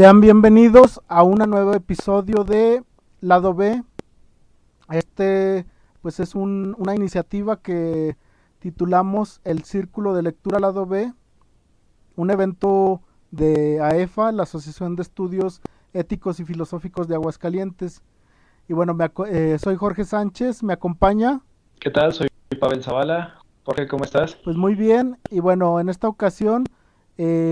Sean bienvenidos a un nuevo episodio de Lado B. Este pues es una iniciativa que titulamos El Círculo de Lectura Lado B, un evento de AEFA, la Asociación de Estudios Éticos y Filosóficos de Aguascalientes. Y bueno, soy Jorge Sánchez, me acompaña. ¿Qué tal? Soy Pavel Zavala. Jorge, ¿cómo estás? Pues muy bien, y bueno, en esta ocasión,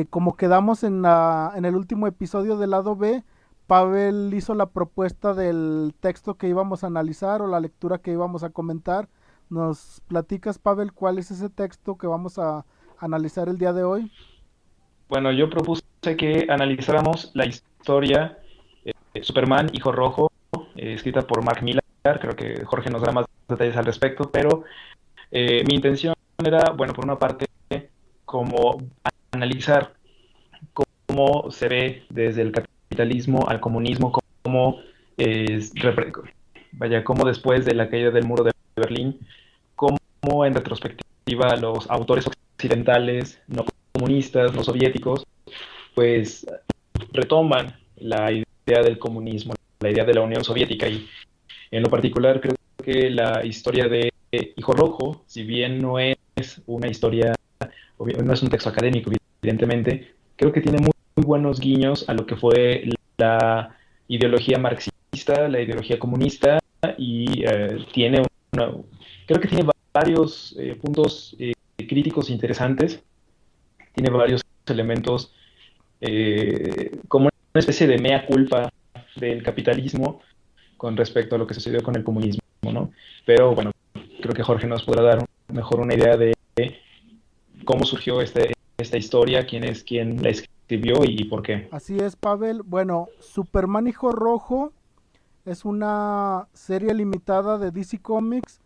como quedamos en el último episodio del lado B, Pavel hizo la propuesta del texto que íbamos a analizar o la lectura que íbamos a comentar. ¿Nos platicas, Pavel, cuál es ese texto que vamos a analizar el día de hoy? Bueno, yo propuse que analizáramos la historia Superman, Hijo Rojo, escrita por Mark Millar. Creo que Jorge nos dará más detalles al respecto, pero mi intención era, bueno, por una parte, como analizar cómo se ve desde el capitalismo al comunismo, cómo, es, vaya, cómo después de la caída del muro de Berlín, cómo en retrospectiva los autores occidentales, no comunistas, no soviéticos, pues retoman la idea del comunismo, la idea de la Unión Soviética y en lo particular creo que la historia de Hijo Rojo, si bien no es una historia, no es un texto académico, evidentemente, creo que tiene muy buenos guiños a lo que fue la ideología marxista, la ideología comunista y una, creo que tiene varios puntos críticos interesantes, tiene varios elementos como una especie de mea culpa del capitalismo con respecto a lo que sucedió con el comunismo, ¿no? Pero bueno, creo que Jorge nos podrá dar mejor una idea de cómo surgió esta historia, quién la escribió y por qué. Así es, Pavel. Bueno, Superman Hijo Rojo es una serie limitada de DC Comics.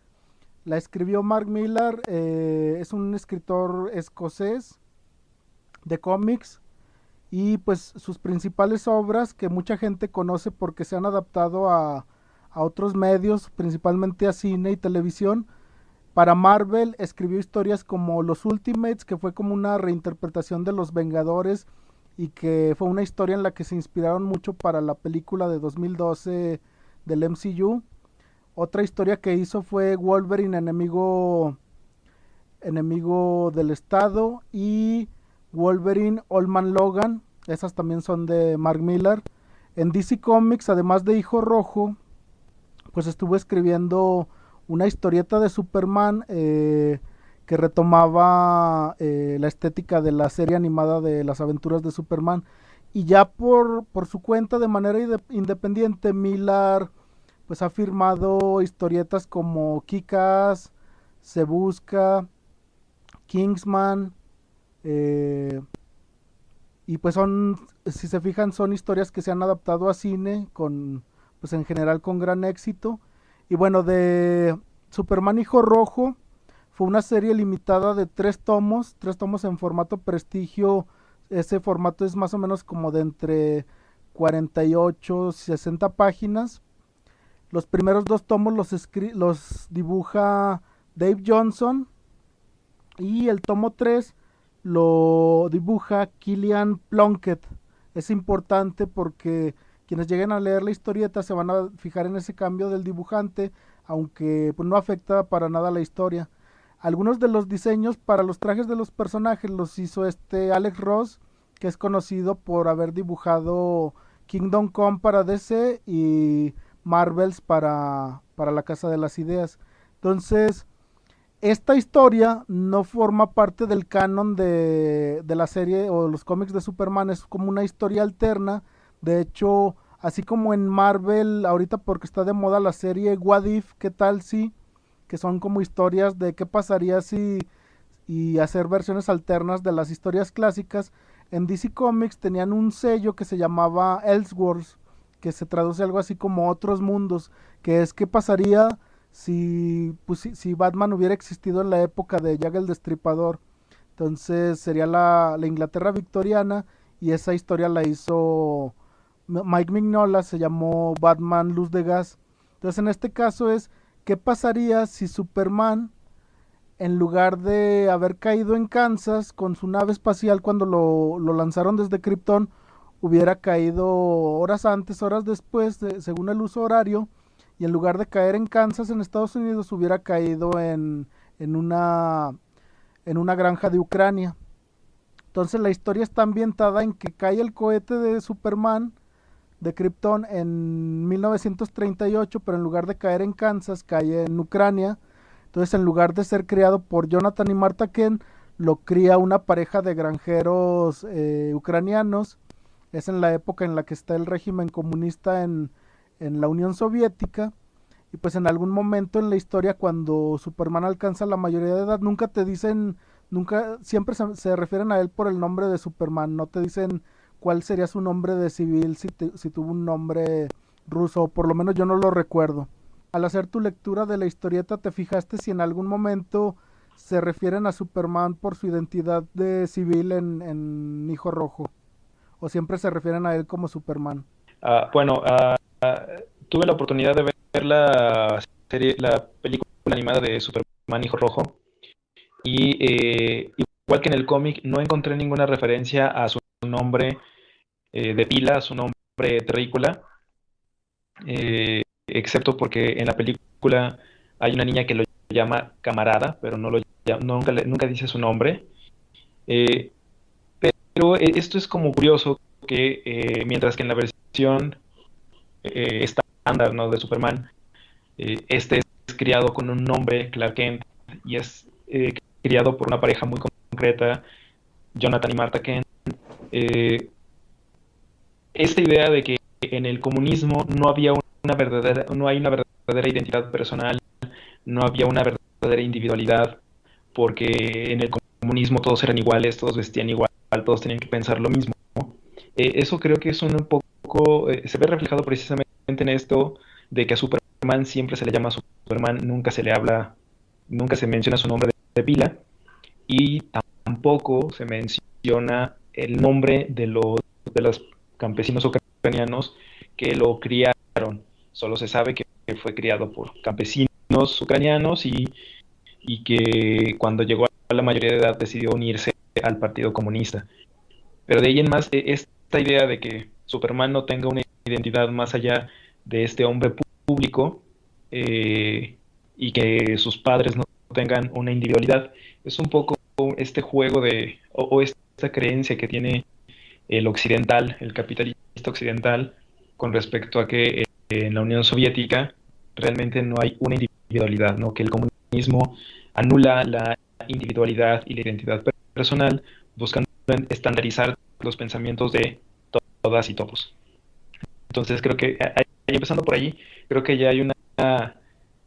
La escribió Mark Millar, es un escritor escocés de cómics y pues sus principales obras que mucha gente conoce porque se han adaptado a otros medios, principalmente a cine y televisión. Para Marvel escribió historias como Los Ultimates, que fue como una reinterpretación de Los Vengadores y que fue una historia en la que se inspiraron mucho para la película de 2012 del MCU. Otra historia que hizo fue Wolverine, enemigo del Estado, y Wolverine Old Man Logan. Esas también son de Mark Millar. En DC Comics, además de Hijo Rojo, pues estuvo escribiendo una historieta de Superman que retomaba la estética de la serie animada de las aventuras de Superman. Y ya por su cuenta, de manera independiente, Millar pues ha firmado historietas como Kick-Ass, Se Busca, Kingsman, eh, y pues son, si se fijan, son historias que se han adaptado a cine con, pues en general con gran éxito. Y bueno, de Superman Hijo Rojo fue una serie limitada de tres tomos en formato prestigio. Ese formato es más o menos como de entre 48 y 60 páginas. Los primeros dos tomos los dibuja Dave Johnson y el tomo 3 lo dibuja Killian Plunkett. Es importante porque quienes lleguen a leer la historieta se van a fijar en ese cambio del dibujante, aunque pues, no afecta para nada la historia. Algunos de los diseños para los trajes de los personajes los hizo Alex Ross, que es conocido por haber dibujado Kingdom Come para DC y Marvels para la Casa de las Ideas. Entonces, esta historia no forma parte del canon de la serie o los cómics de Superman, es como una historia alterna. De hecho, así como en Marvel, ahorita porque está de moda la serie What If, ¿qué tal si? Que son como historias de qué pasaría si y hacer versiones alternas de las historias clásicas. En DC Comics tenían un sello que se llamaba Elseworlds, que se traduce algo así como otros mundos, que es qué pasaría si Batman hubiera existido en la época de Jack el Destripador. Entonces sería la Inglaterra victoriana y esa historia la hizo Mike Mignola, se llamó Batman Luz de Gas. Entonces en este caso es qué pasaría si Superman, en lugar de haber caído en Kansas con su nave espacial cuando lo lanzaron desde Krypton, hubiera caído horas antes, horas después, según el uso horario, y en lugar de caer en Kansas, en Estados Unidos, hubiera caído en una, en una granja de Ucrania. Entonces la historia está ambientada en que cae el cohete de Superman de Krypton en 1938, pero en lugar de caer en Kansas, cae en Ucrania. Entonces, en lugar de ser criado por Jonathan y Martha Kent, lo cría una pareja de granjeros ucranianos. Es en la época en la que está el régimen comunista en la Unión Soviética. Y pues en algún momento en la historia, cuando Superman alcanza la mayoría de edad, nunca te dicen, nunca, siempre se refieren a él por el nombre de Superman, no te dicen cuál sería su nombre de civil, si tuvo un nombre ruso, o por lo menos yo no lo recuerdo. Al hacer tu lectura de la historieta, ¿te fijaste si en algún momento se refieren a Superman por su identidad de civil en Hijo Rojo? ¿O siempre se refieren a él como Superman? Bueno, tuve la oportunidad de ver la serie, la película animada de Superman Hijo Rojo y igual que en el cómic no encontré ninguna referencia a su nombre de pila, a su nombre terrícola, excepto porque en la película hay una niña que lo llama camarada, pero nunca, nunca dice su nombre. Eh, pero esto es como curioso que mientras que en la versión estándar, ¿no?, de Superman, este es criado con un nombre, Clark Kent, y es criado por una pareja muy concreta, Jonathan y Martha Kent. Eh, Esta idea de que en el comunismo no hay una verdadera identidad personal, no había una verdadera individualidad, porque en el comunismo todos eran iguales, todos vestían igual, todos tenían que pensar lo mismo. Eso creo que es un poco, se ve reflejado precisamente en esto de que a Superman siempre se le llama Superman, nunca se le habla, nunca se menciona su nombre de pila, y tampoco se menciona el nombre de los campesinos ucranianos que lo criaron. Solo se sabe que fue criado por campesinos ucranianos y que cuando llegó a la mayoría de edad decidió unirse al Partido Comunista. Pero de ahí en más, esta idea de que Superman no tenga una identidad más allá de este hombre público, eh, y que sus padres no tengan una individualidad, es un poco este juego o esta creencia que tiene el occidental, el capitalista occidental, con respecto a que en la Unión Soviética realmente no hay una individualidad, ¿no? Que el comunismo anula la individualidad y la identidad personal, buscando estandarizar los pensamientos de todas y todos. Entonces creo que empezando por allí, creo que ya hay una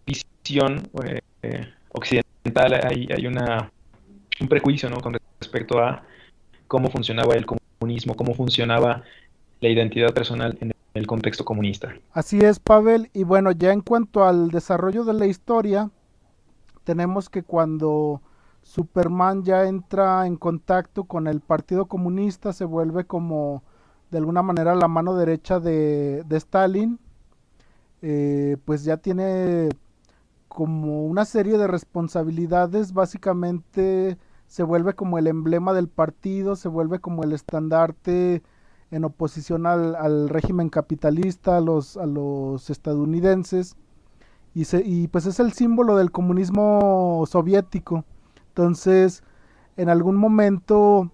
visión occidental, hay un prejuicio, ¿no?, con respecto a cómo funcionaba el comunismo, cómo funcionaba la identidad personal en el contexto comunista. Así es, Pavel. Y bueno, ya en cuanto al desarrollo de la historia, tenemos que cuando Superman ya entra en contacto con el Partido Comunista, se vuelve como de alguna manera la mano derecha de Stalin, pues ya tiene como una serie de responsabilidades, básicamente se vuelve como el emblema del partido, se vuelve como el estandarte en oposición al régimen capitalista, a los estadounidenses, y pues es el símbolo del comunismo soviético. Entonces, en algún momento,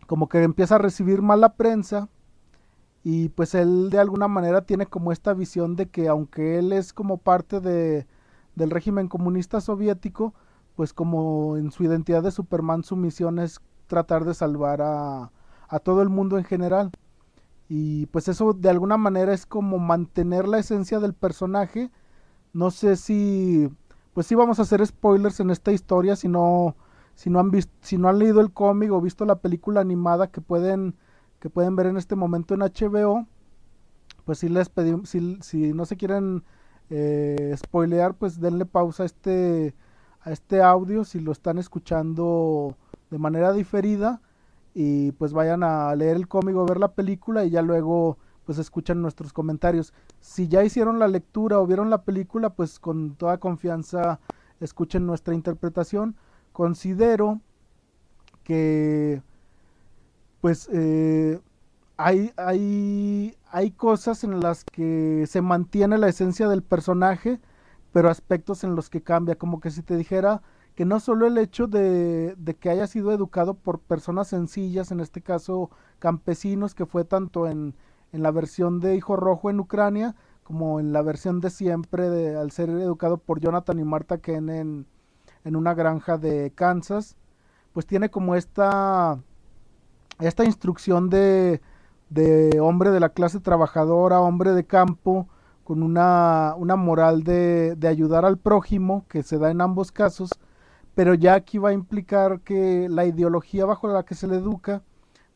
como que empieza a recibir mala prensa, y pues él de alguna manera tiene como esta visión de que aunque él es como parte del régimen comunista soviético, pues como en su identidad de Superman su misión es tratar de salvar a todo el mundo en general. Y pues eso de alguna manera es como mantener la esencia del personaje. No sé si, pues sí vamos a hacer spoilers en esta historia si no han leído el cómic o visto la película animada que pueden ver en este momento en HBO, pues si les pedimos, si no se quieren spoilear, pues denle pausa a este audio si lo están escuchando de manera diferida, y pues vayan a leer el cómic o ver la película y ya luego pues escuchan nuestros comentarios. Si ya hicieron la lectura o vieron la película, pues con toda confianza escuchen nuestra interpretación. Considero que pues hay cosas en las que se mantiene la esencia del personaje, pero aspectos en los que cambia, como que si te dijera que no solo el hecho de que haya sido educado por personas sencillas, en este caso campesinos, que fue tanto en la versión de Hijo Rojo en Ucrania, como en la versión de siempre, al ser educado por Jonathan y Martha Kent en una granja de Kansas, pues tiene como esta instrucción de hombre de la clase trabajadora, hombre de campo, con una moral de ayudar al prójimo, que se da en ambos casos, pero ya aquí va a implicar que la ideología bajo la que se le educa,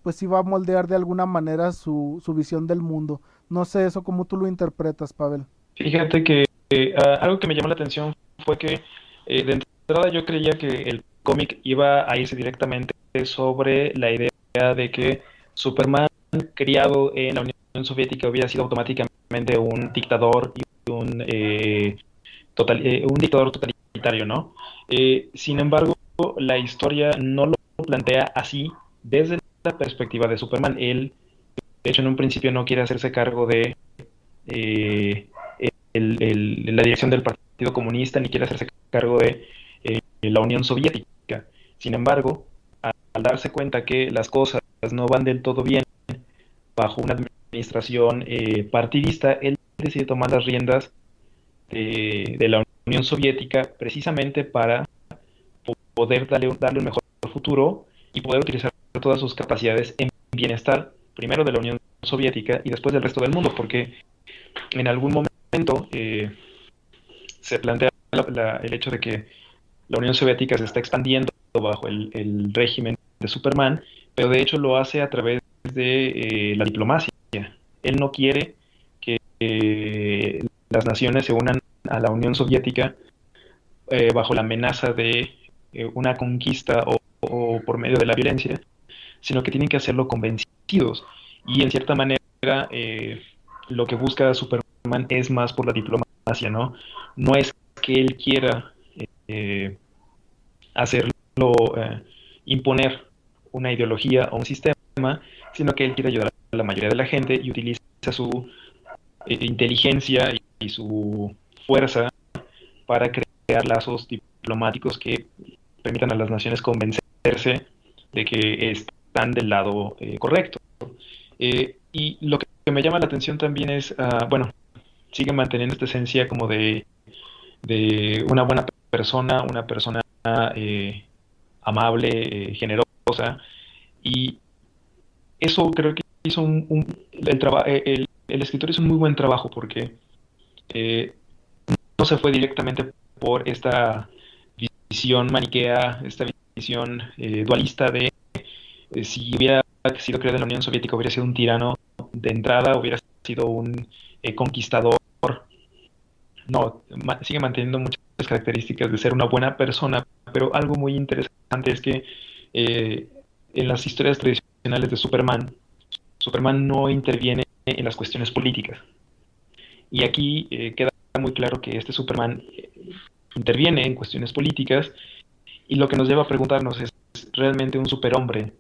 pues sí va a moldear de alguna manera su visión del mundo. No sé eso cómo tú lo interpretas, Pavel. Fíjate que algo que me llamó la atención fue que de entrada yo creía que el cómic iba a irse directamente sobre la idea de que Superman, criado en la Unión Soviética, hubiera sido automáticamente un dictador y un dictador totalitario, ¿no? Sin embargo, la historia no lo plantea así desde la perspectiva de Superman. Él, de hecho, en un principio no quiere hacerse cargo de eh, la dirección del Partido Comunista, ni quiere hacerse cargo de la Unión Soviética. Sin embargo, al darse cuenta que las cosas no van del todo bien bajo una administración partidista, él decide tomar las riendas de la Unión Soviética precisamente para poder darle un mejor futuro y poder utilizar todas sus capacidades en bienestar, primero de la Unión Soviética y después del resto del mundo, porque en algún momento se plantea el hecho de que la Unión Soviética se está expandiendo bajo el régimen de Superman, pero de hecho lo hace a través de la diplomacia. Él no quiere que las naciones se unan a la Unión Soviética bajo la amenaza de una conquista o por medio de la violencia, sino que tienen que hacerlo convencidos. Y en cierta manera, lo que busca Superman es más por la diplomacia, ¿no? No es que él quiera eh, hacerlo, eh, imponer una ideología o un sistema, sino que él quiere ayudar a la mayoría de la gente y utiliza su inteligencia y su fuerza para crear lazos diplomáticos que permitan a las naciones convencerse de que están del lado correcto. Y lo que me llama la atención también es, bueno, sigue manteniendo esta esencia como de una buena persona, una persona amable, generosa, y eso creo que hizo el escritor hizo un muy buen trabajo porque eh, no se fue directamente por esta visión maniquea, esta visión dualista de si hubiera sido creado en la Unión Soviética, hubiera sido un tirano de entrada, hubiera sido un conquistador. No, sigue manteniendo muchas características de ser una buena persona, pero algo muy interesante es que eh, en las historias tradicionales de Superman, Superman no interviene en las cuestiones políticas. Y aquí queda muy claro que este Superman interviene en cuestiones políticas y lo que nos lleva a preguntarnos es, ¿realmente un superhombre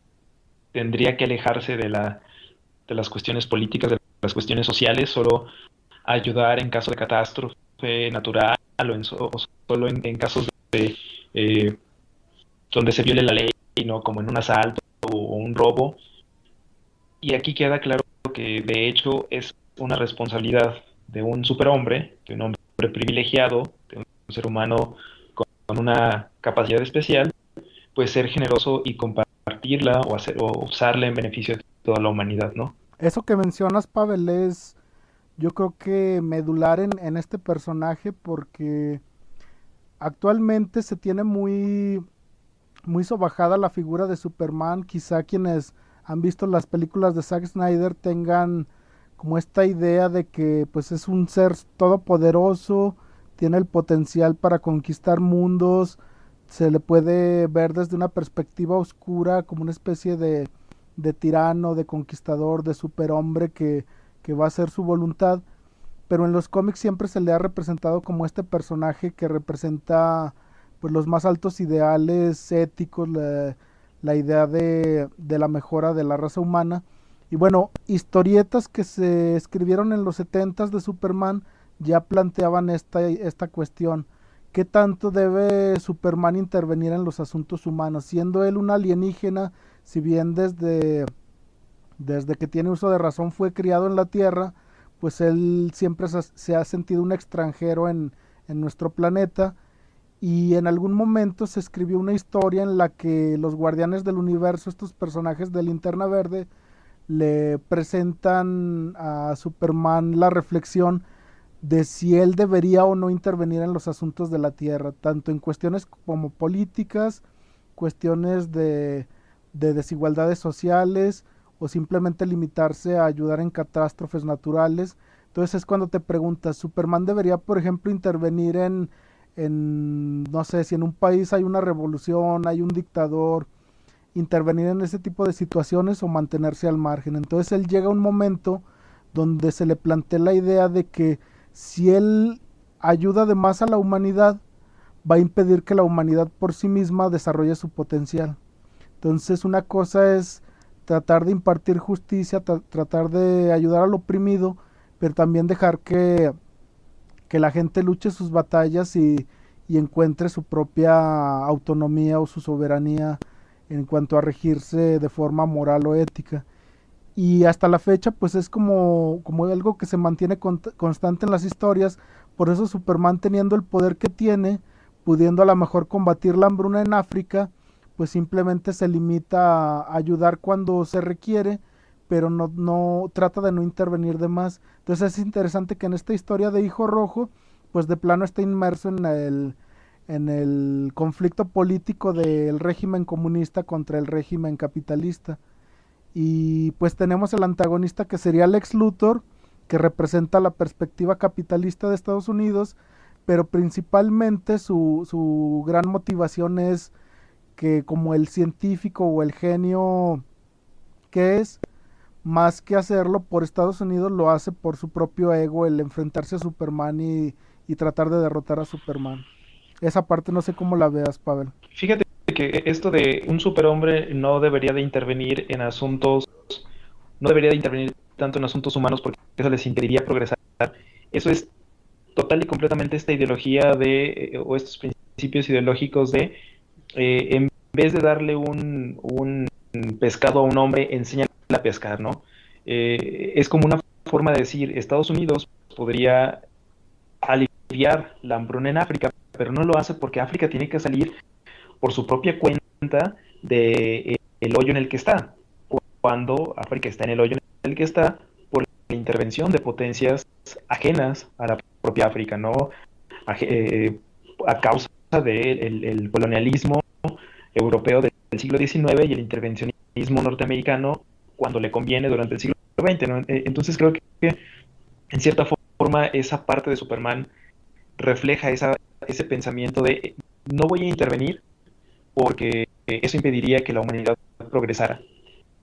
tendría que alejarse de las cuestiones políticas, de las cuestiones sociales, solo ayudar en caso de catástrofe natural o solo en casos de, eh, donde se viole la ley, ¿no? Como en un asalto o un robo? Y aquí queda claro que de hecho es una responsabilidad de un superhombre, de un hombre privilegiado, de un ser humano con una capacidad especial, pues ser generoso y compartirla o usarla en beneficio de toda la humanidad, ¿no? Eso que mencionas, Pavel, es yo creo que medular en este personaje porque actualmente se tiene muy sobajada la figura de Superman. Quizá quienes han visto las películas de Zack Snyder tengan como esta idea de que pues es un ser todopoderoso, tiene el potencial para conquistar mundos, se le puede ver desde una perspectiva oscura como una especie de tirano, de conquistador, de superhombre que va a hacer su voluntad, pero en los cómics siempre se le ha representado como este personaje que representa pues los más altos ideales éticos, la idea de la mejora de la raza humana, Y bueno, historietas que se escribieron en los setentas de Superman ya planteaban esta cuestión. ¿Qué tanto debe Superman intervenir en los asuntos humanos? Siendo él un alienígena, si bien desde que tiene uso de razón fue criado en la Tierra, pues él siempre se ha sentido un extranjero en nuestro planeta, y en algún momento se escribió una historia en la que los guardianes del universo, estos personajes de Linterna Verde, le presentan a Superman la reflexión de si él debería o no intervenir en los asuntos de la Tierra, tanto en cuestiones como políticas, cuestiones de desigualdades sociales, o simplemente limitarse a ayudar en catástrofes naturales. Entonces es cuando te preguntas, ¿Superman debería, por ejemplo, intervenir no sé, si en un país hay una revolución, hay un dictador, intervenir en ese tipo de situaciones o mantenerse al margen? Entonces él llega a un momento donde se le plantea la idea de que si él ayuda de más a la humanidad, va a impedir que la humanidad por sí misma desarrolle su potencial. Entonces una cosa es tratar de impartir justicia, tratar de ayudar al oprimido, pero también dejar que la gente luche sus batallas y encuentre su propia autonomía o su soberanía en cuanto a regirse de forma moral o ética. Y hasta la fecha pues es como algo que se mantiene constante en las historias. Por eso Superman, teniendo el poder que tiene, pudiendo a lo mejor combatir la hambruna en África, pues simplemente se limita a ayudar cuando se requiere, pero no trata de no intervenir de más. Entonces es interesante que en esta historia de Hijo Rojo, pues de plano está inmerso en el conflicto político del régimen comunista contra el régimen capitalista. Y pues tenemos el antagonista, que sería Lex Luthor, que representa la perspectiva capitalista de Estados Unidos, pero principalmente su gran motivación es que, como el científico o el genio que es, más que hacerlo por Estados Unidos, lo hace por su propio ego, el enfrentarse a Superman y tratar de derrotar a Superman. Esa parte no sé cómo la veas, Pavel. Fíjate que esto de un superhombre no debería de intervenir en asuntos, no debería de intervenir tanto en asuntos humanos porque eso les impediría progresar. Eso es total y completamente esta ideología o estos principios ideológicos de, en vez de darle un pescado a un hombre, enséñale a pescar, ¿no? Es como una forma de decir, Estados Unidos podría aliviar la hambruna en África, pero no lo hace porque África tiene que salir por su propia cuenta de el hoyo en el que está, cuando África está en el hoyo en el que está por la intervención de potencias ajenas a la propia África, ¿no? A causa del colonialismo europeo del siglo XIX y el intervencionismo norteamericano cuando le conviene durante el siglo XX, ¿no? Entonces creo que en cierta forma esa parte de Superman refleja ese pensamiento de no voy a intervenir porque eso impediría que la humanidad progresara.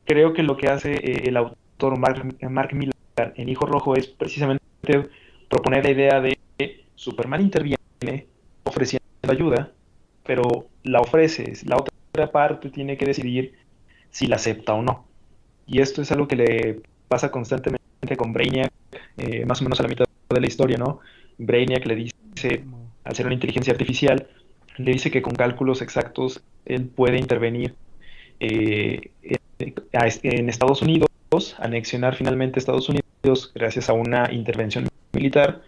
Creo que lo que hace el autor Mark Millar en Hijo Rojo es precisamente proponer la idea de que Superman interviene ofreciendo ayuda, pero la ofrece, la otra parte tiene que decidir si la acepta o no. Y esto es algo que le pasa constantemente con Brainiac, más o menos a la mitad de la historia, ¿no? Brainiac le dice, al ser una inteligencia artificial, le dice que con cálculos exactos él puede intervenir en Estados Unidos, anexionar finalmente Estados Unidos gracias a una intervención militar,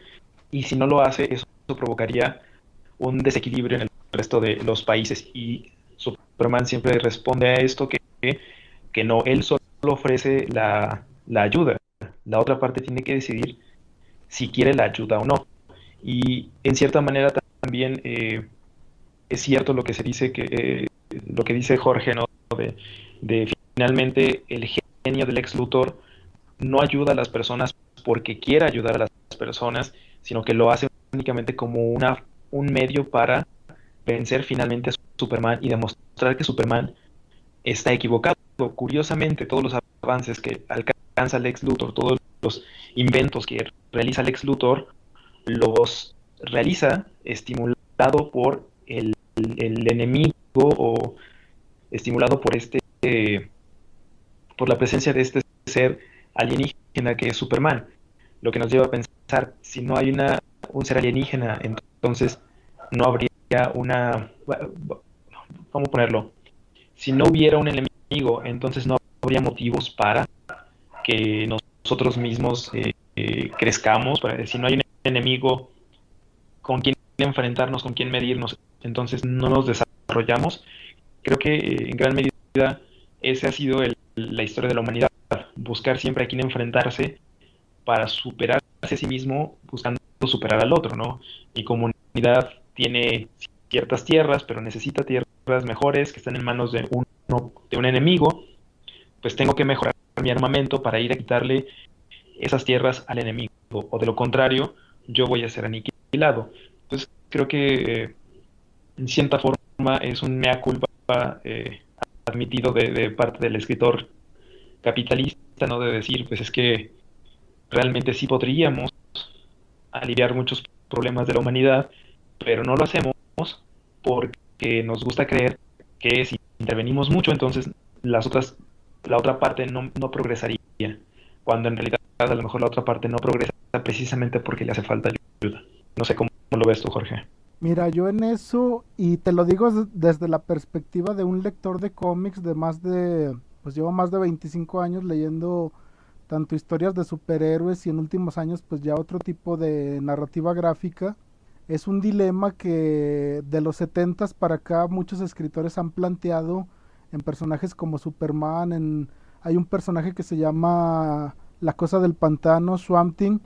y si no lo hace, eso provocaría un desequilibrio en el resto de los países. Y Superman siempre responde a esto que no, él solo ofrece la ayuda, la otra parte tiene que decidir si quiere la ayuda o no. Y en cierta manera también es cierto lo que se dice lo que dice Jorge, ¿no? De finalmente el genio del ex Luthor no ayuda a las personas porque quiera ayudar a las personas, sino que lo hace únicamente como un medio para vencer finalmente a Superman y demostrar que Superman está equivocado. Curiosamente, todos los avances que alcanza Lex Luthor, todos los inventos que realiza Lex Luthor, los realiza estimulado por el enemigo o estimulado por por la presencia de este ser alienígena que es Superman. Lo que nos lleva a pensar, si no hay un ser alienígena, entonces no habría una... ¿Cómo ponerlo? Si no hubiera un enemigo, entonces no habría motivos para que nosotros mismos crezcamos. Si no hay un enemigo con quien enfrentarnos, con quien medirnos, entonces no nos desarrollamos. Creo que en gran medida esa ha sido la historia de la humanidad, buscar siempre a quien enfrentarse para superarse a sí mismo, buscando superar al otro, ¿no? Mi comunidad tiene ciertas tierras, pero necesita tierras mejores que están en manos de un enemigo, pues tengo que mejorar mi armamento para ir a quitarle esas tierras al enemigo, o de lo contrario, yo voy a ser aniquilado. Entonces, creo que en cierta forma es un mea culpa admitido de parte del escritor capitalista, ¿no? De decir, pues es que realmente sí podríamos aliviar muchos problemas de la humanidad, pero no lo hacemos porque nos gusta creer que si intervenimos mucho, entonces la otra parte no progresaría, cuando en realidad a lo mejor la otra parte no progresa precisamente porque le hace falta ayuda. No sé cómo lo ves tú, Jorge. Mira, yo en eso, y te lo digo desde la perspectiva de un lector de cómics de pues llevo más de 25 años leyendo tanto historias de superhéroes y en últimos años pues ya otro tipo de narrativa gráfica. Es un dilema que de los 70s para acá muchos escritores han planteado en personajes como Superman, hay un personaje que se llama La Cosa del Pantano, Swamp Thing,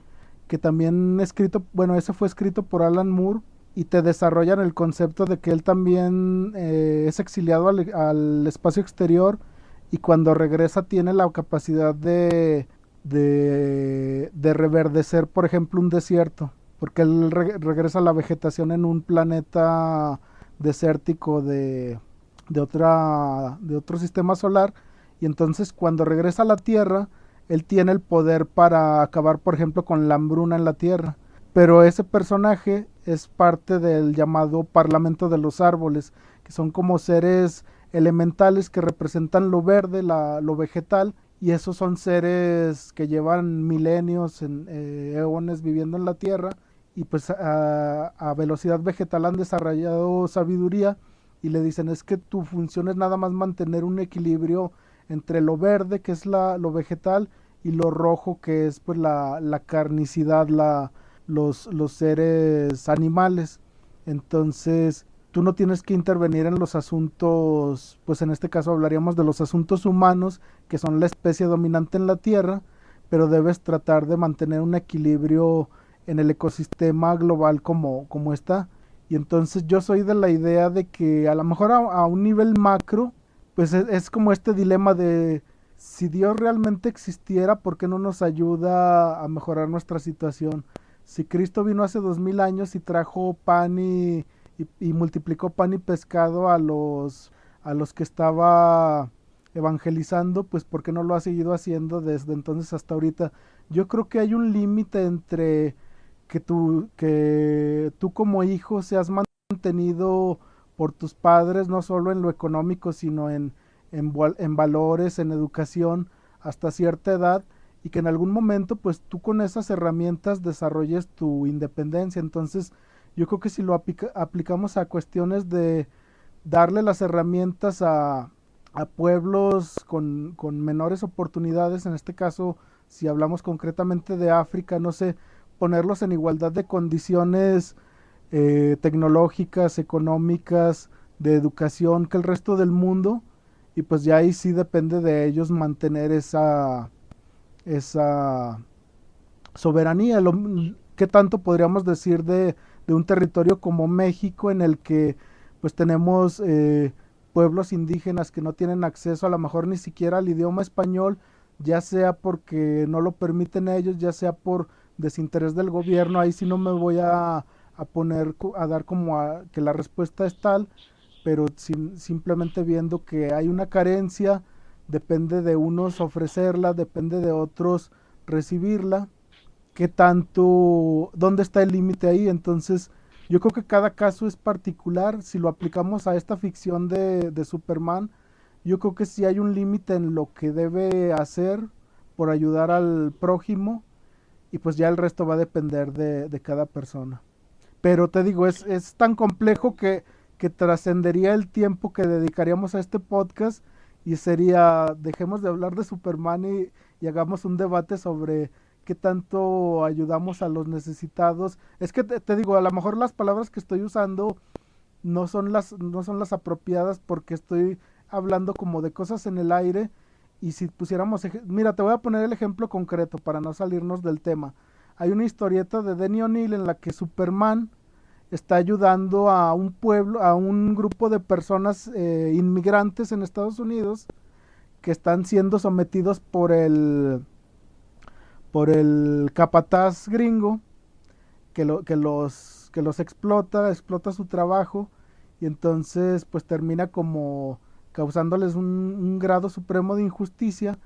que también escrito, bueno, ese fue escrito por Alan Moore y te desarrollan el concepto de que él también es exiliado al espacio exterior y cuando regresa tiene la capacidad de reverdecer, por ejemplo, un desierto, porque él regresa a la vegetación en un planeta desértico de otro sistema solar y entonces cuando regresa a la Tierra, él tiene el poder para acabar, por ejemplo, con la hambruna en la Tierra. Pero ese personaje es parte del llamado Parlamento de los Árboles, que son como seres elementales que representan lo verde, lo vegetal, y esos son seres que llevan milenios, eones viviendo en la Tierra, y pues a velocidad vegetal han desarrollado sabiduría, y le dicen es que tu función es nada más mantener un equilibrio entre lo verde, que es lo vegetal, y lo rojo, que es pues la carnicidad, los seres animales. Entonces, tú no tienes que intervenir en los asuntos, pues en este caso hablaríamos de los asuntos humanos, que son la especie dominante en la Tierra, pero debes tratar de mantener un equilibrio en el ecosistema global como está. Y entonces yo soy de la idea de que a lo mejor a un nivel macro, pues es como este dilema de si Dios realmente existiera, ¿por qué no nos ayuda a mejorar nuestra situación? Si Cristo vino hace 2000 años y trajo pan y multiplicó pan y pescado a los que estaba evangelizando, pues ¿por qué no lo ha seguido haciendo desde entonces hasta ahorita? Yo creo que hay un límite entre que tú como hijo seas mantenido por tus padres, no solo en lo económico, sino en valores, en educación, hasta cierta edad, y que en algún momento pues tú con esas herramientas desarrolles tu independencia. Entonces yo creo que si lo aplicamos a cuestiones de darle las herramientas a pueblos con menores oportunidades, en este caso si hablamos concretamente de África, no sé, ponerlos en igualdad de condiciones tecnológicas, económicas, de educación que el resto del mundo, y pues ya ahí sí depende de ellos mantener esa soberanía. ¿Qué tanto podríamos decir de un territorio como México en el que pues tenemos pueblos indígenas que no tienen acceso a lo mejor ni siquiera al idioma español, ya sea porque no lo permiten ellos, ya sea por desinterés del gobierno? Ahí sí no me voy a poner a dar como que la respuesta es tal, pero simplemente viendo que hay una carencia, depende de unos ofrecerla, depende de otros recibirla, qué tanto, dónde está el límite ahí. Entonces yo creo que cada caso es particular. Si lo aplicamos a esta ficción de Superman, yo creo que sí hay un límite en lo que debe hacer por ayudar al prójimo, y pues ya el resto va a depender de cada persona. Pero te digo, es tan complejo que trascendería el tiempo que dedicaríamos a este podcast, y sería, dejemos de hablar de Superman y hagamos un debate sobre qué tanto ayudamos a los necesitados. Es que te digo, a lo mejor las palabras que estoy usando no son las apropiadas, porque estoy hablando como de cosas en el aire. Y si pusiéramos, mira, te voy a poner el ejemplo concreto para no salirnos del tema. Hay una historieta de Denny O'Neil en la que Superman está ayudando a un pueblo, a un grupo de personas inmigrantes en Estados Unidos, que están siendo sometidos por el capataz gringo, que los explota su trabajo, y entonces pues termina como causándoles un grado supremo de injusticia.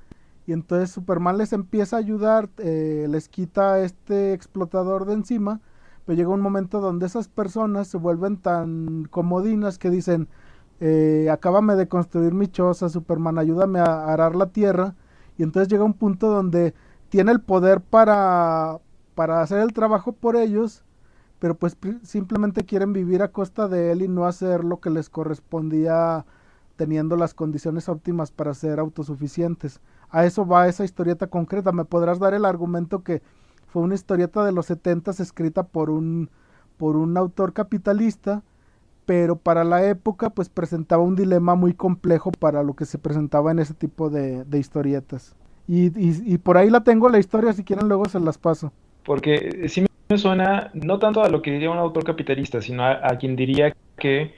Y entonces Superman les empieza a ayudar, les quita a este explotador de encima, pero llega un momento donde esas personas se vuelven tan comodinas que dicen, acábame de construir mi choza, Superman, ayúdame a arar la tierra. Y entonces llega un punto donde tiene el poder para hacer el trabajo por ellos, pero pues simplemente quieren vivir a costa de él y no hacer lo que les correspondía, teniendo las condiciones óptimas para ser autosuficientes. A eso va esa historieta concreta. Me podrás dar el argumento que fue una historieta de los 70 escrita por un autor capitalista, pero para la época pues presentaba un dilema muy complejo para lo que se presentaba en ese tipo de historietas. Y por ahí la tengo la historia, si quieren luego se las paso. Porque sí me suena no tanto a lo que diría un autor capitalista, sino a quien diría que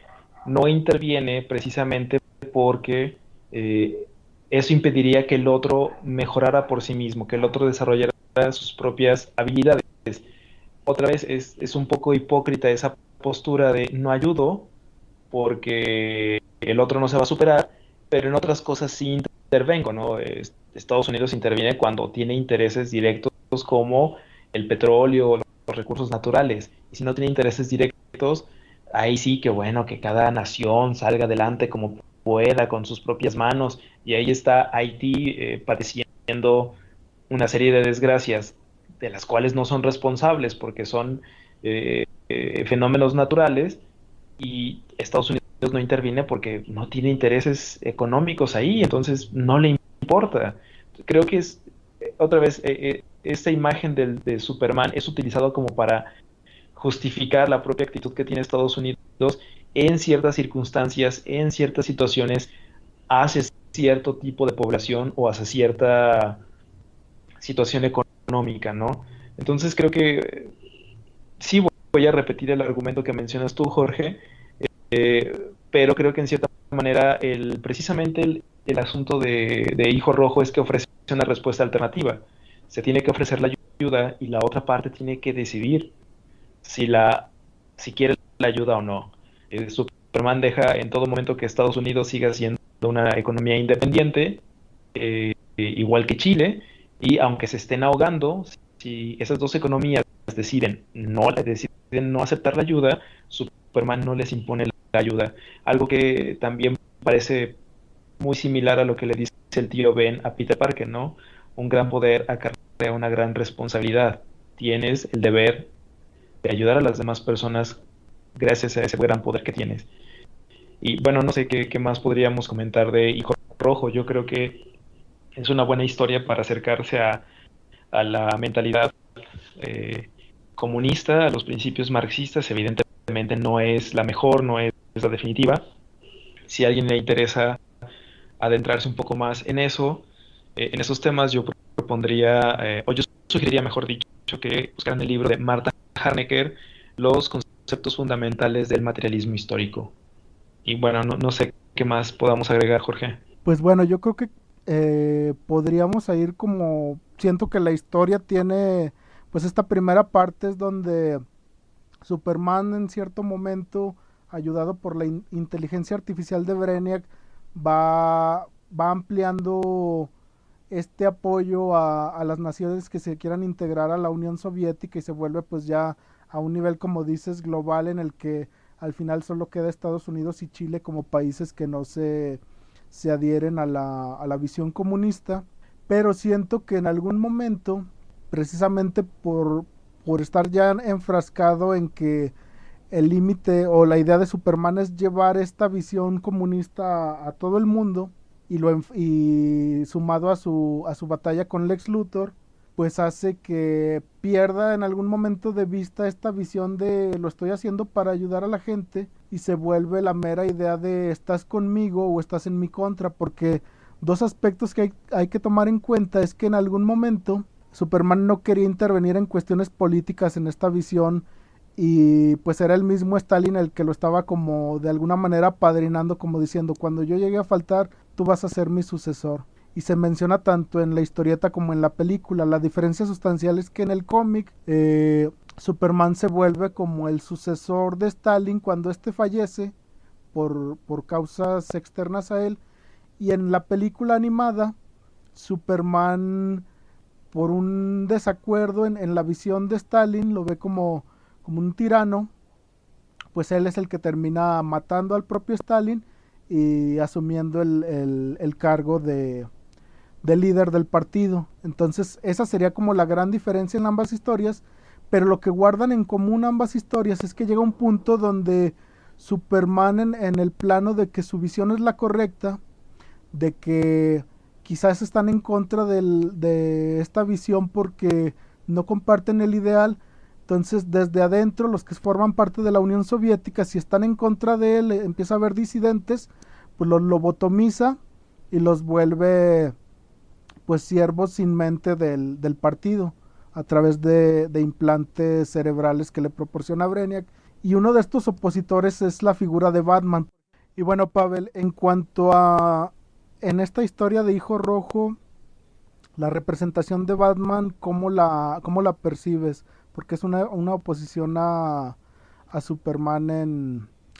no interviene precisamente porque eh, eso impediría que el otro mejorara por sí mismo, que el otro desarrollara sus propias habilidades. Otra vez es un poco hipócrita esa postura de no ayudo porque el otro no se va a superar, pero en otras cosas sí intervengo, ¿no? Estados Unidos interviene cuando tiene intereses directos como el petróleo, los recursos naturales, y si no tiene intereses directos, ahí sí que bueno, que cada nación salga adelante como pueda con sus propias manos, y ahí está Haití padeciendo una serie de desgracias de las cuales no son responsables porque son fenómenos naturales, y Estados Unidos no interviene porque no tiene intereses económicos ahí, entonces no le importa. Creo que es, otra vez, esta imagen de Superman es utilizado como para justificar la propia actitud que tiene Estados Unidos en ciertas circunstancias, en ciertas situaciones, hacia cierto tipo de población o hacia cierta situación económica, ¿no? Entonces creo que sí voy a repetir el argumento que mencionas tú, Jorge, pero creo que en cierta manera precisamente el asunto de Hijo Rojo es que ofrece una respuesta alternativa. Se tiene que ofrecer la ayuda y la otra parte tiene que decidir si, si quiere la ayuda o no. Superman deja en todo momento que Estados Unidos siga siendo una economía independiente, igual que Chile, y aunque se estén ahogando, si esas dos economías deciden no aceptar la ayuda, Superman no les impone la ayuda. Algo que también parece muy similar a lo que le dice el tío Ben a Peter Parker, ¿no? Un gran poder acarrea una gran responsabilidad. Tienes el deber de ayudar a las demás personas gracias a ese gran poder que tienes. Y bueno, no sé qué más podríamos comentar de Hijo Rojo. Yo creo que es una buena historia para acercarse a la mentalidad eh, comunista, a los principios marxistas. Evidentemente no es la mejor, no es la definitiva. Si a alguien le interesa adentrarse un poco más en eso, en esos temas, yo propondría, o yo sugeriría, mejor dicho, que buscaran el libro de Marta Harnecker, Los conceptos fundamentales del materialismo histórico. Y bueno, no sé qué más podamos agregar, Jorge. Pues bueno, yo creo que podríamos ir como, siento que la historia tiene, pues esta primera parte es donde Superman en cierto momento, ayudado por la inteligencia artificial de Brainiac, va ampliando este apoyo a las naciones que se quieran integrar a la Unión Soviética, y se vuelve pues ya a un nivel, como dices, global, en el que al final solo queda Estados Unidos y Chile como países que no se adhieren a la visión comunista. pero siento que en algún momento, precisamente por estar ya enfrascado en que el límite o la idea de Superman es llevar esta visión comunista a todo el mundo y sumado a su batalla con Lex Luthor, pues hace que pierda en algún momento de vista esta visión de lo estoy haciendo para ayudar a la gente y se vuelve la mera idea de estás conmigo o estás en mi contra, porque dos aspectos que hay que tomar en cuenta es que en algún momento Superman no quería intervenir en cuestiones políticas en esta visión y pues era el mismo Stalin el que lo estaba como de alguna manera padrinando, como diciendo cuando yo llegue a faltar tú vas a ser mi sucesor. Y se menciona tanto en la historieta como en la película. La diferencia sustancial es que en el cómic Superman se vuelve como el sucesor de Stalin cuando éste fallece por causas externas a él, y en la película animada Superman, por un desacuerdo en la visión de Stalin, lo ve como un tirano, pues él es el que termina matando al propio Stalin y asumiendo el cargo de líder del partido. Entonces esa sería como la gran diferencia en ambas historias, pero lo que guardan en común ambas historias es que llega un punto donde Superman en el plano de que su visión es la correcta, de que quizás están en contra de esta visión porque no comparten el ideal. Entonces, desde adentro, los que forman parte de la Unión Soviética, si están en contra de él, empieza a haber disidentes, pues lo lobotomiza y los vuelve pues siervos sin mente del partido a través de implantes cerebrales que le proporciona Brainiac. Y uno de estos opositores es la figura de Batman. Y bueno, Pavel, en cuanto a en esta historia de Hijo Rojo, la representación de Batman, cómo la percibes? Porque es una oposición a Superman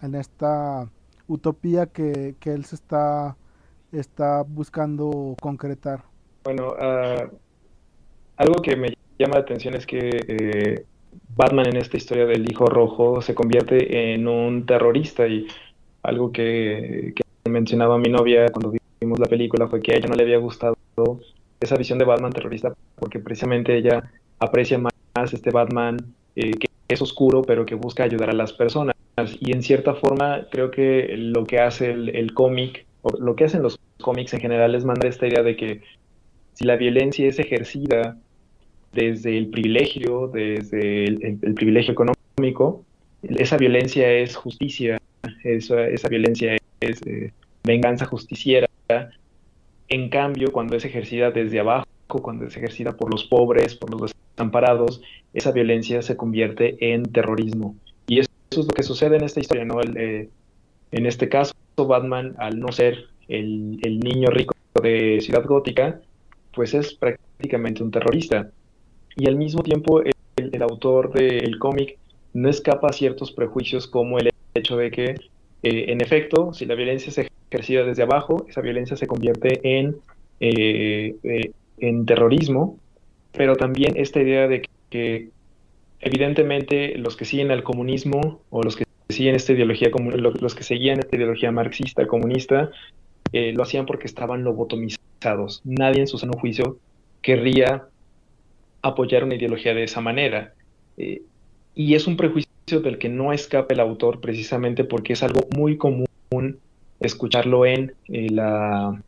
en esta utopía que él está buscando concretar. Bueno, algo que me llama la atención es que Batman en esta historia del Hijo Rojo se convierte en un terrorista y algo que mencionaba mi novia cuando vimos la película fue que a ella no le había gustado esa visión de Batman terrorista porque precisamente ella aprecia más este Batman que es oscuro pero que busca ayudar a las personas. Y en cierta forma creo que lo que hace el cómic, o lo que hacen los cómics en general es mandar esta idea de que si la violencia es ejercida desde el privilegio, desde el privilegio económico, esa violencia es justicia, esa violencia es venganza justiciera. En cambio, cuando es ejercida desde abajo, cuando es ejercida por los pobres, por los desamparados, esa violencia se convierte en terrorismo. Y eso es lo que sucede en esta historia, ¿no? En este caso, Batman, al no ser el niño rico de Ciudad Gótica, pues es prácticamente un terrorista. Y al mismo tiempo, el autor del cómic no escapa a ciertos prejuicios como el hecho de que, en efecto, si la violencia es ejercida desde abajo, esa violencia se convierte en terrorismo, pero también esta idea de que evidentemente los que siguen al comunismo o los que siguen esta ideología, los que seguían esta ideología marxista, comunista, lo hacían porque estaban lobotomizados. Nadie en su sano juicio querría apoyar una ideología de esa manera. Eh, y es un prejuicio del que no escapa el autor precisamente porque es algo muy común escucharlo en la,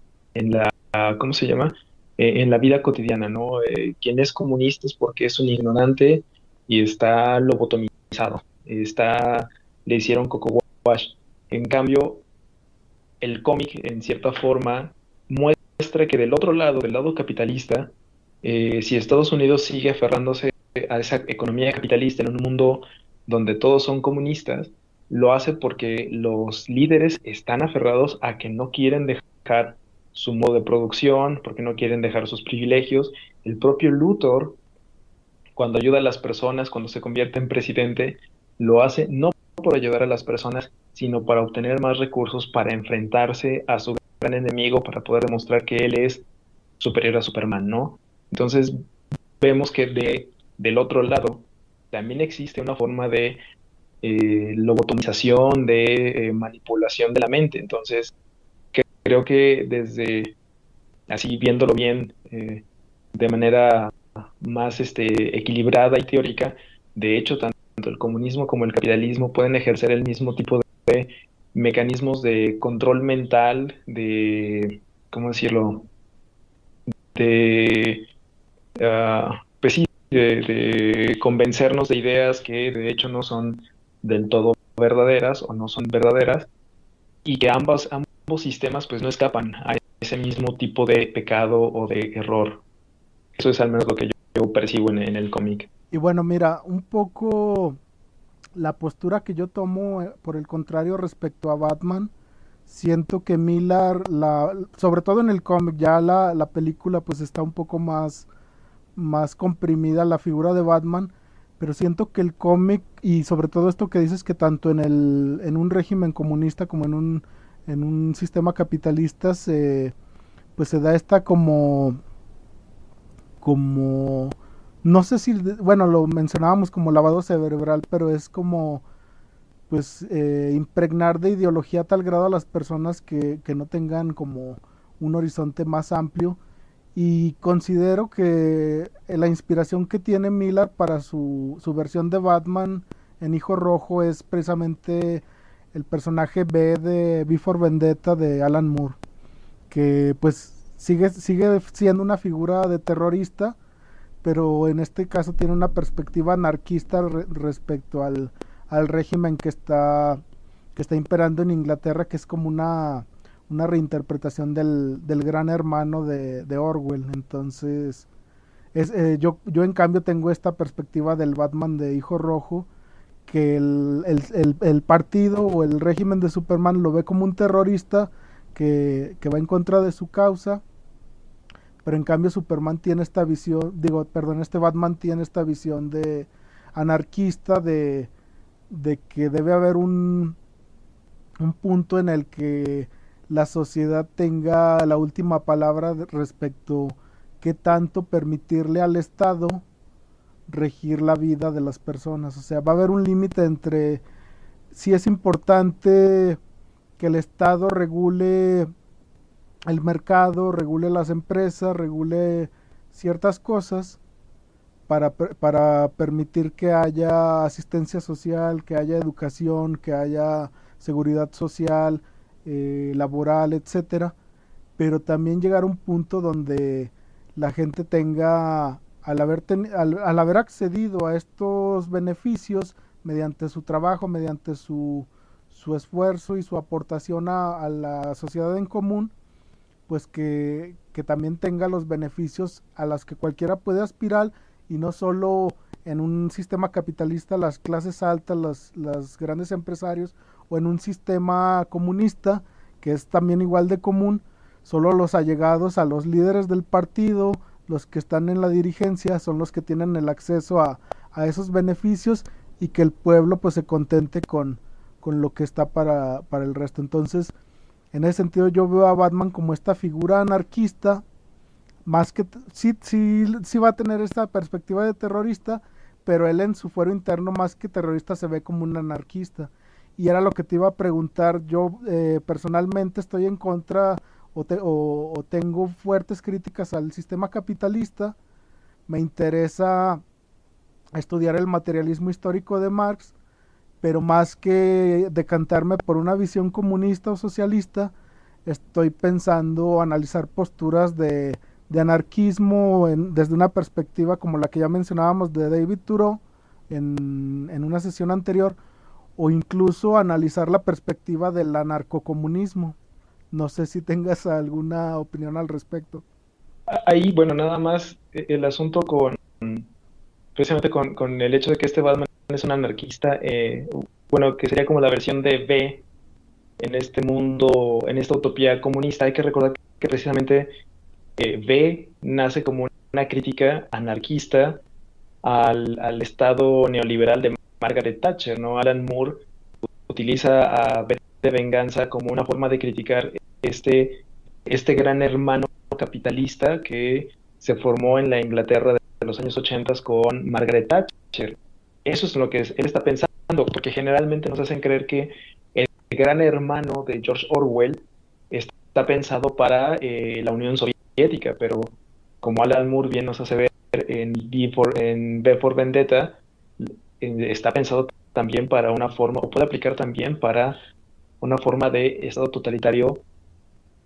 ¿cómo se llama? En la vida cotidiana, ¿no? Quien es comunista es porque es un ignorante y está lobotomizado, le hicieron coco wash. En cambio, el cómic, en cierta forma, muestra que del otro lado, del lado capitalista, si Estados Unidos sigue aferrándose a esa economía capitalista en un mundo donde todos son comunistas, lo hace porque los líderes están aferrados a que no quieren dejar su modo de producción, porque no quieren dejar sus privilegios. El propio Luthor, cuando ayuda a las personas, cuando se convierte en presidente, lo hace no por ayudar a las personas, sino para obtener más recursos para enfrentarse a su gran enemigo, para poder demostrar que él es superior a Superman, ¿no? Entonces vemos que del otro lado también existe una forma de lobotomización, de manipulación de la mente. Entonces creo que desde así viéndolo bien, de manera más equilibrada y teórica, de hecho, tanto el comunismo como el capitalismo pueden ejercer el mismo tipo de mecanismos de control mental, de, ¿cómo decirlo? De, pues sí, de convencernos de ideas que de hecho no son del todo verdaderas o no son verdaderas, y que ambos sistemas pues no escapan a ese mismo tipo de pecado o de error. Eso es al menos lo que yo percibo en el cómic. Y bueno, mira, un poco la postura que yo tomo, por el contrario, respecto a Batman, siento que Miller, sobre todo en el cómic, ya la película pues está un poco más comprimida la figura de Batman, pero siento que el cómic y sobre todo esto que dices que tanto en un régimen comunista como en un sistema capitalista pues se da esta como no sé si, bueno, lo mencionábamos como lavado cerebral, pero es como pues impregnar de ideología a tal grado a las personas que no tengan como un horizonte más amplio. Y considero que la inspiración que tiene Miller para su versión de Batman en Hijo Rojo es precisamente el personaje B de V for Vendetta de Alan Moore, que pues sigue siendo una figura de terrorista, pero en este caso tiene una perspectiva anarquista respecto al régimen que está imperando en Inglaterra, que es como una reinterpretación del Gran Hermano de Orwell. Entonces, yo en cambio tengo esta perspectiva del Batman de Hijo Rojo, que el partido o el régimen de Superman lo ve como un terrorista que va en contra de su causa, pero en cambio Superman tiene esta visión, digo, perdón, este Batman tiene esta visión de anarquista de que debe haber un punto en el que la sociedad tenga la última palabra respecto qué tanto permitirle al Estado regir la vida de las personas. O sea, va a haber un límite entre si es importante que el Estado regule el mercado, regule las empresas, regule ciertas cosas para permitir que haya asistencia social, que haya educación, que haya seguridad social, laboral, etcétera, pero también llegar a un punto donde la gente tenga, al haber accedido a estos beneficios mediante su trabajo, mediante su esfuerzo y su aportación a la sociedad en común, pues que también tenga los beneficios a los que cualquiera puede aspirar y no solo en un sistema capitalista las clases altas, los grandes empresarios o en un sistema comunista que es también igual de común, solo los allegados a los líderes del partido, los que están en la dirigencia son los que tienen el acceso a esos beneficios y que el pueblo pues se contente con lo que está para el resto. Entonces, en ese sentido yo veo a Batman como esta figura anarquista, más que sí va a tener esta perspectiva de terrorista, pero él en su fuero interno más que terrorista se ve como un anarquista. Y era lo que te iba a preguntar, yo personalmente estoy en contra o tengo fuertes críticas al sistema capitalista, me interesa estudiar el materialismo histórico de Marx, pero más que decantarme por una visión comunista o socialista, estoy pensando analizar posturas de anarquismo desde una perspectiva como la que ya mencionábamos de David Thoreau en una sesión anterior, o incluso analizar la perspectiva del anarcocomunismo. No sé si tengas alguna opinión al respecto. Ahí, bueno, nada más el asunto precisamente con el hecho de que este Batman es un anarquista, bueno, que sería como la versión de B en este mundo, en esta utopía comunista. Hay que recordar que precisamente B nace como una crítica anarquista al Estado neoliberal de Margaret Thatcher, ¿no? Alan Moore utiliza a V de Venganza como una forma de criticar este gran hermano capitalista que se formó en la Inglaterra de los años 80 con Margaret Thatcher. Eso es lo que él está pensando, porque generalmente nos hacen creer que el gran hermano de George Orwell está pensado para la Unión Soviética, antiética, pero como Alan Moore bien nos hace ver en V for Vendetta, está pensado también para una forma, o puede aplicar también para una forma de Estado totalitario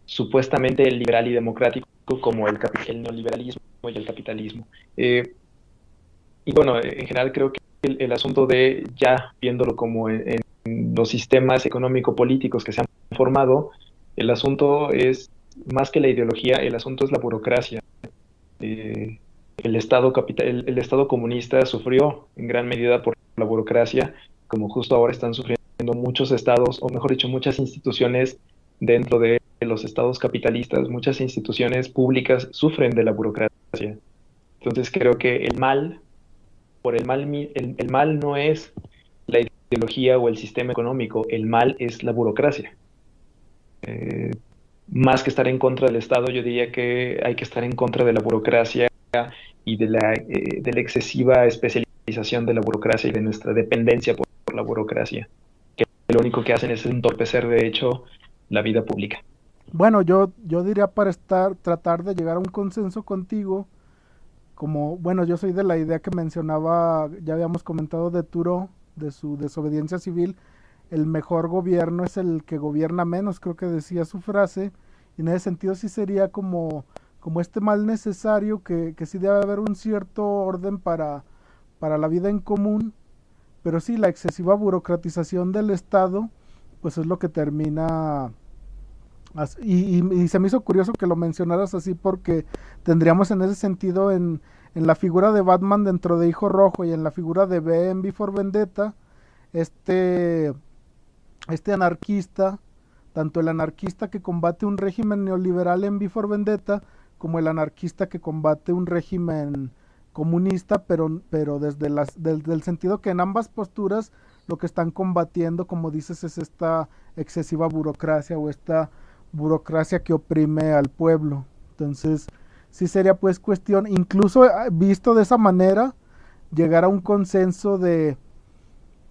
supuestamente liberal y democrático como el neoliberalismo y el capitalismo. Eh, y bueno, en general creo que el asunto de ya viéndolo como en los sistemas económico-políticos que se han formado, el asunto es más que la ideología, el asunto es la burocracia. Eh, el Estado comunista sufrió en gran medida por la burocracia, como justo ahora están sufriendo muchos estados, o mejor dicho, muchas instituciones dentro de los estados capitalistas, muchas instituciones públicas sufren de la burocracia. Entonces creo que el mal no es la ideología o el sistema económico, el mal es la burocracia. Eh, Más que estar en contra del Estado, yo diría que hay que estar en contra de la burocracia y de la excesiva especialización de la burocracia y de nuestra dependencia por la burocracia, que lo único que hacen es entorpecer, de hecho, la vida pública. Bueno, yo diría para tratar de llegar a un consenso contigo, como, bueno, yo soy de la idea que mencionaba, ya habíamos comentado de Thoreau, de su desobediencia civil, el mejor gobierno es el que gobierna menos, creo que decía su frase, y en ese sentido sí sería como este mal necesario que sí debe haber un cierto orden para la vida en común, pero sí la excesiva burocratización del Estado, pues es lo que termina. Y se me hizo curioso que lo mencionaras así porque tendríamos en ese sentido en la figura de Batman dentro de Hijo Rojo y en la figura de B en Before Vendetta, este, este anarquista, tanto el anarquista que combate un régimen neoliberal en Before Vendetta como el anarquista que combate un régimen comunista, pero desde el sentido que en ambas posturas lo que están combatiendo, como dices, es esta excesiva burocracia o esta burocracia que oprime al pueblo. Entonces, sí sería pues cuestión, incluso visto de esa manera, llegar a un consenso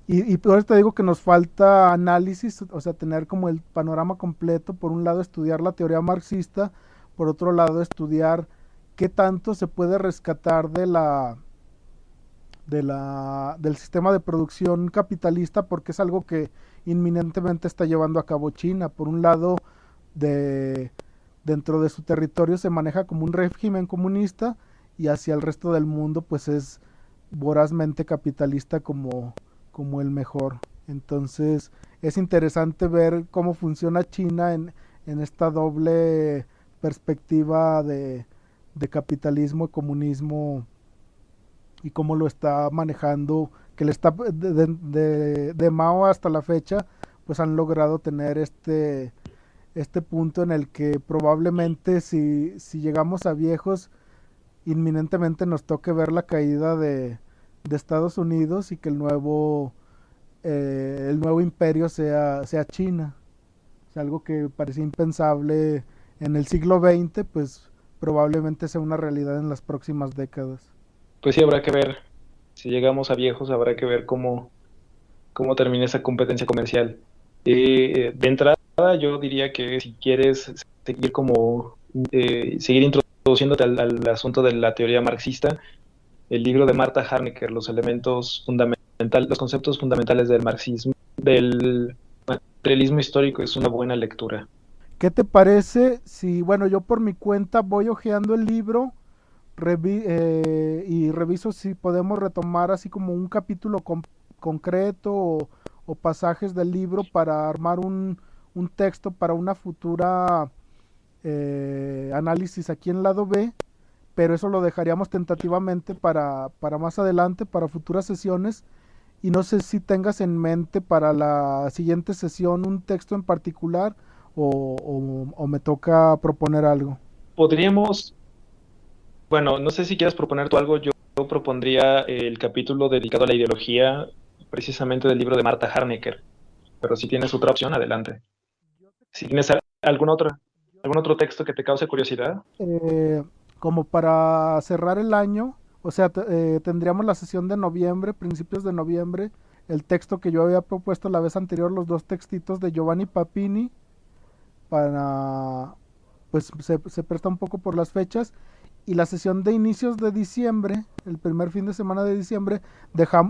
y por eso te digo que nos falta análisis, o sea, tener como el panorama completo. Por un lado, estudiar la teoría marxista, por otro lado, estudiar qué tanto se puede rescatar del sistema de producción capitalista, porque es algo que inminentemente está llevando a cabo China. Por un lado, de, dentro de su territorio se maneja como un régimen comunista y hacia el resto del mundo pues es vorazmente capitalista como el mejor. Entonces es interesante ver cómo funciona China en esta doble perspectiva de capitalismo y comunismo y cómo lo está manejando, que le está de Mao hasta la fecha, pues han logrado tener este punto en el que probablemente si llegamos a viejos, inminentemente nos toque ver la caída de Estados Unidos y que el nuevo imperio sea China. Es algo que parecía impensable en el siglo XX, pues probablemente sea una realidad en las próximas décadas. Pues sí, habrá que ver, si llegamos a viejos, habrá que ver cómo termina esa competencia comercial. De entrada, yo diría que si quieres seguir introduciéndote al asunto de la teoría marxista, el libro de Marta Harnecker, los conceptos fundamentales del marxismo, del materialismo histórico, es una buena lectura. ¿Qué te parece si, bueno, yo por mi cuenta voy hojeando el libro y reviso si podemos retomar así como un capítulo concreto o pasajes del libro para armar un texto para una futura análisis aquí en lado B, pero eso lo dejaríamos tentativamente para más adelante, para futuras sesiones. Y no sé si tengas en mente para la siguiente sesión un texto en particular o me toca proponer algo. Podríamos, bueno, no sé si quieras proponer tú algo, yo propondría el capítulo dedicado a la ideología, precisamente del libro de Marta Harnecker, pero si tienes otra opción, adelante. Si tienes algún otro texto que te cause curiosidad. Eh, Como para cerrar el año, o sea, tendríamos la sesión de noviembre, principios de noviembre, el texto que yo había propuesto la vez anterior, los dos textitos de Giovanni Papini, para, pues se presta un poco por las fechas. Y la sesión de inicios de diciembre, el primer fin de semana de diciembre,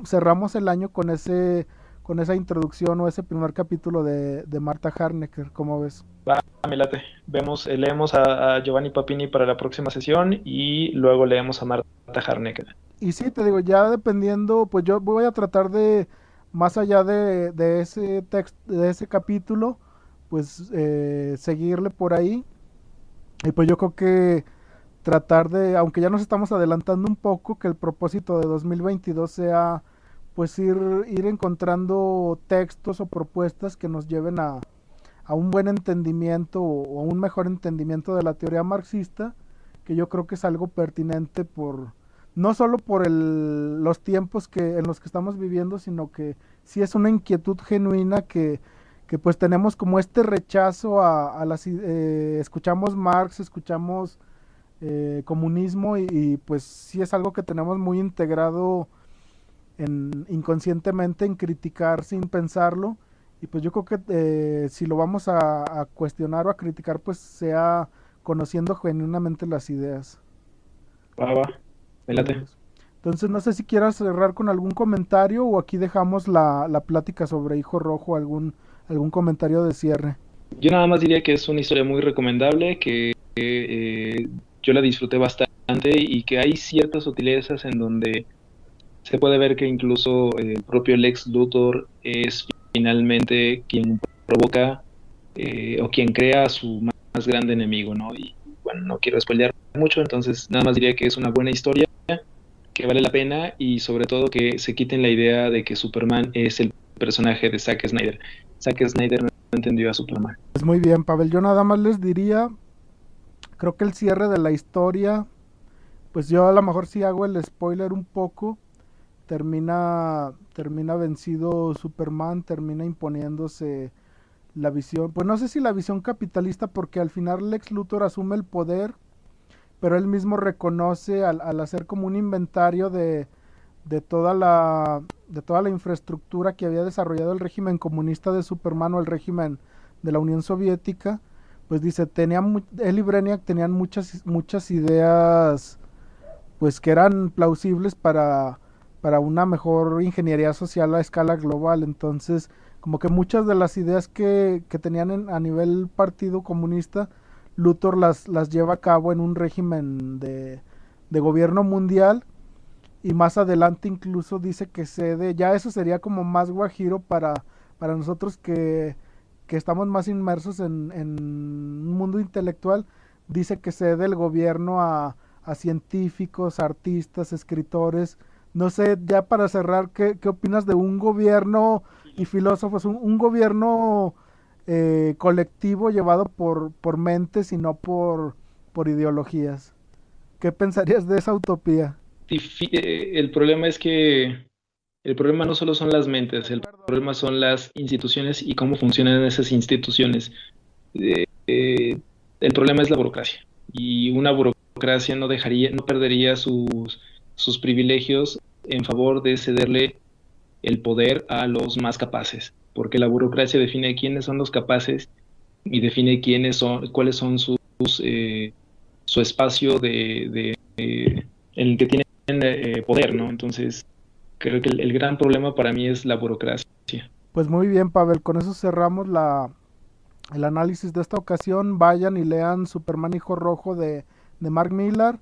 cerramos el año con esa introducción o ese primer capítulo de Marta Harnecker, ¿cómo ves? Va, me late. Leemos a Giovanni Papini para la próxima sesión y luego leemos a Marta Harnecker. Y sí, te digo, ya dependiendo, pues yo voy a tratar de, más allá de ese texto, de ese capítulo, pues seguirle por ahí. Y pues yo creo que tratar de, aunque ya nos estamos adelantando un poco, que el propósito de 2022 sea pues ir encontrando textos o propuestas que nos lleven a un buen entendimiento o a un mejor entendimiento de la teoría marxista, que yo creo que es algo pertinente por no solo por los tiempos en los que estamos viviendo, sino que sí es una inquietud genuina que pues tenemos como este rechazo escuchamos Marx, escuchamos comunismo y pues sí es algo que tenemos muy integrado inconscientemente en criticar sin pensarlo. Y pues yo creo que si lo vamos a cuestionar o a criticar, pues sea conociendo genuinamente las ideas. Va, va, me ¿Cómo late. ves? Entonces no sé si quieras cerrar con algún comentario o aquí dejamos la plática sobre Hijo Rojo, algún comentario de cierre. Yo nada más diría que es una historia muy recomendable, que yo la disfruté bastante y que hay ciertas sutilezas en donde se puede ver que incluso el propio Lex Luthor es finalmente quien provoca o quien crea a su más grande enemigo, ¿no? Y bueno, no quiero spoilear mucho, entonces nada más diría que es una buena historia, que vale la pena y sobre todo que se quiten la idea de que Superman es el personaje de Zack Snyder. Zack Snyder no entendió a Superman. Pues muy bien, Pavel, yo nada más les diría, creo que el cierre de la historia, pues yo a lo mejor sí hago el spoiler un poco, termina vencido Superman, termina imponiéndose la visión, pues no sé si la visión capitalista, porque al final Lex Luthor asume el poder, pero él mismo reconoce al hacer como un inventario de toda la infraestructura que había desarrollado el régimen comunista de Superman o el régimen de la Unión Soviética, pues dice, él y Brainiac tenían muchas ideas pues que eran plausibles para una mejor ingeniería social a escala global. Entonces, como que muchas de las ideas que tenían a nivel partido comunista, Luthor las lleva a cabo en un régimen de gobierno mundial y más adelante incluso dice que cede, ya eso sería como más guajiro para nosotros que estamos más inmersos en un mundo intelectual, dice que cede el gobierno a científicos, artistas, escritores. No sé, ya para cerrar, ¿qué opinas de un gobierno y filósofos, un gobierno colectivo llevado por mentes y no por ideologías? ¿Qué pensarías de esa utopía? El problema es que el problema no solo son las mentes, el problema son las instituciones y cómo funcionan esas instituciones. Eh, el problema es la burocracia. Y una burocracia no perdería sus privilegios en favor de cederle el poder a los más capaces, porque la burocracia define quiénes son los capaces y define cuáles son su espacio en el que tienen poder, ¿no? Entonces, creo que el gran problema para mí es la burocracia. Pues muy bien, Pavel, con eso cerramos el análisis de esta ocasión. Vayan y lean Superman Hijo Rojo de Mark Millar.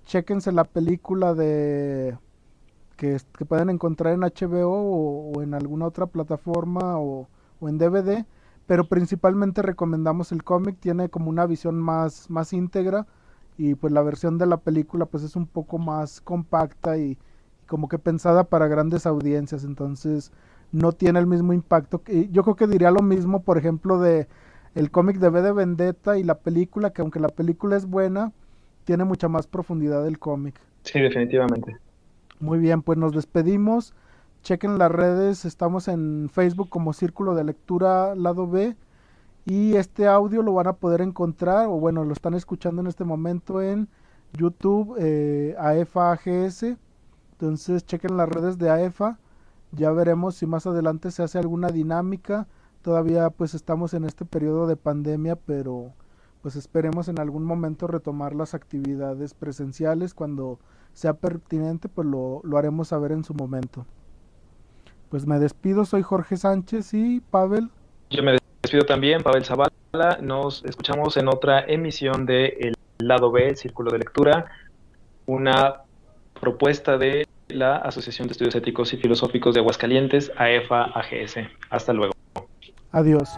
Chéquense la película que pueden encontrar en HBO o en alguna otra plataforma o en DVD. Pero principalmente recomendamos el cómic, tiene como una visión más íntegra y pues la versión de la película pues es un poco más compacta y como que pensada para grandes audiencias, entonces no tiene el mismo impacto. Yo creo que diría lo mismo, por ejemplo, de el cómic de V de Vendetta y la película, que aunque la película es buena, tiene mucha más profundidad el cómic. Sí, definitivamente. Muy bien, pues nos despedimos. Chequen las redes, estamos en Facebook como Círculo de Lectura Lado B y este audio lo van a poder encontrar, o bueno, lo están escuchando en este momento en YouTube, AEFA AGS. Entonces chequen las redes de AEFA. Ya veremos si más adelante se hace alguna dinámica. Todavía pues estamos en este periodo de pandemia, pero pues esperemos en algún momento retomar las actividades presenciales. Cuando sea pertinente, pues lo haremos saber en su momento. Pues me despido, soy Jorge Sánchez y Pavel. Yo me despido también, Pavel Zavala. Nos escuchamos en otra emisión de El Lado B, el Círculo de Lectura, una propuesta de la Asociación de Estudios Éticos y Filosóficos de Aguascalientes, AEFA-AGS. Hasta luego. Adiós.